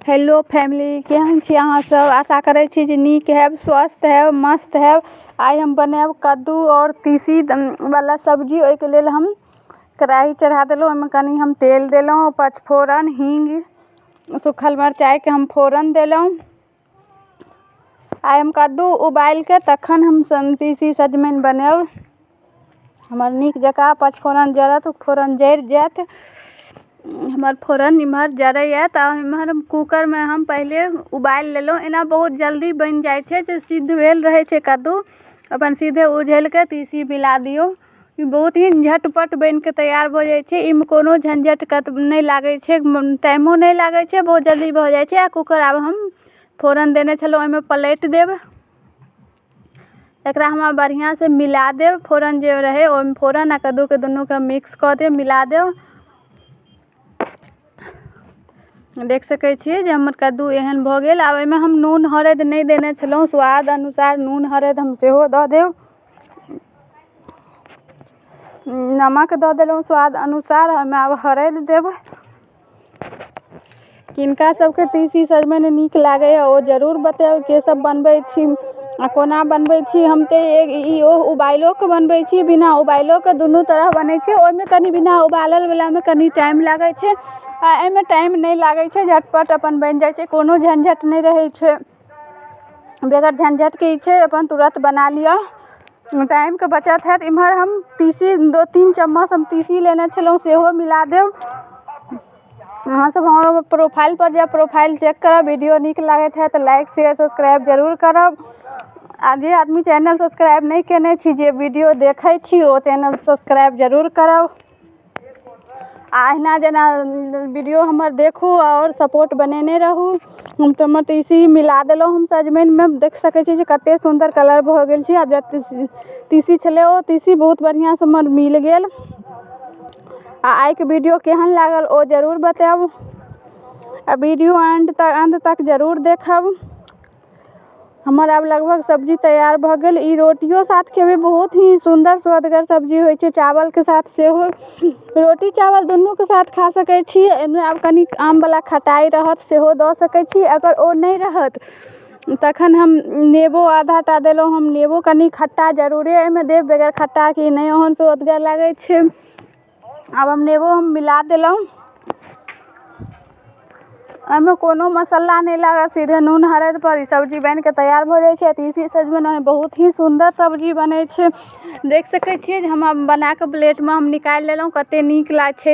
Hello family, केहन छी अहाँ सब। आशा करै छी जे नीक हैब, स्वस्थ हैब, मस्त हैब। आइ हम बनाएब कद्दू और तीसी वाला सब्जी। ओहिके लेल हम कढ़ाई चढ़ा देलहुँ। ओहिमे कनि हम तेल देलहुँ, पचफोरन, हींग, सूखल मिरचाइके हम फोरन देलहुँ। आइ हम कद्दू उबालि के तखन हम तीसी सजमनि बनाएब। हमर नीक जकाँ पचफोरन जरत, फोरन जरि जाएत। हमर फोरन इम्हर जरैए तऽ इम्हर कुकरमे हम पहिले उबालि लेलहुँ। एना बहुत जल्दी बनि जाइ छै, जे सिद्ध भेल रहै छै कद्दू, अपन सीधे उझैलके तीसी मिला दियौ। ई बहुत ही झटपट बनिके तैयार भऽ जाइ छै। एहिमे कोनो झंझट नहि लागै छै, टाइमो नहि लागै छै, बहुत जल्दी भऽ जाइ छै। आ कुकर आब हम फोरन देने छलहुँ, ओहिमे पलटि देब। एकरा हम बढ़िआँसँ मिला देब। फोरन जे रहै ओहिमे फोरन आ कद्दूके दुनूके मिक्स कऽ देब, मिला देब। देख सकै छियै जे हमर कद्दू एहन भऽ गेल। आब एहिमे हम नून हरद नहि देने छलहुँ, स्वाद अनुसार नून हरद हम सेहो दऽ देब। नमक दऽ देलहुँ स्वाद अनुसार। ओहिमे आब हरद देब। किनका सबके तीसी सजमनि नीक लागैए ओ जरूर बताएब के सब बनबै छी आ कोना बनबै छी। हम तऽ ई उबालिओके बनबै छी, बिना उबालिओके, दुनू तरह बनै छै। ओहिमे कनि बिना उबाललवलामे कनि टाइम लागै छै आ एहिमे टाइम नहि लागै छै, झटपट अपन बनि जाइ छै, कोनो झंझट नहि रहै छै। बगैर झंझटके ई छै, अपन तुरंत बना लिअ, टाइमके बचत हैत। इम्हर हम तीसी 2-3 चम्मच हम तीसी लेने छलहुँ, सेहो मिला देब। अहाँसब हमर प्रोफाइल पर जायब, प्रोफाइल चेक करब। वीडियो नीक लागैत है तऽ लाइक शेयर सब्सक्राइब जरूर करब। आ जे आदमी चैनल सब्सक्राइब नहि केने छी, जे वीडियो देखै छी, ओ चैनल सब्सक्राइब जरूर करब। आ अहिना जेना वीडियो हमर देखू और सपोर्ट बनेने रहू। हम तऽ हमर तीसी मिला देलहुँ हम सजमनिमे। देख सकै छी जे कतेक सुन्दर कलर भऽ गेल छै। आब जे तीसी छलै ओ तीसी बहुत बढ़िआँसँ हमर मिल गेल। आ आइके वीडियो केहन लागल ओ जरूर बताएब। आ वीडियो अंत तक जरूर देखब। हमर आब लगभग सब्जी तैयार भऽ गेल। ई रोटियो साथ खेबै बहुत ही सुन्दर स्वदगर सब्जी होइ छै, चावलके साथ सेहो। रोटी चावल दुनूके साथ खा सकै छी। एहिमे आब कनि आमवला खटाइ रहत सेहो दऽ सकै छी। अगर ओ नहि रहत तखन हम नेबो आधा टा देलहुँ। हम नेबो कनि खट्टा जरूरे एहिमे देब, बगैर खट्टाके नहि ओहन स्वदगर लागै छै। आब हम नेबो मिला देलहुँ। एहिमे कोनो मसाला नहि लागत, सीधे नून हरद पर ई सब्जी बनिके तैयार भऽ जाइ छै। तीसी सजमनि बहुत ही सुन्दर सब्जी बनै छै। देख सकै छियै जे हम बनाके प्लेटमे हम निकालि लेलहुँ। कतेक नीक लागै छै।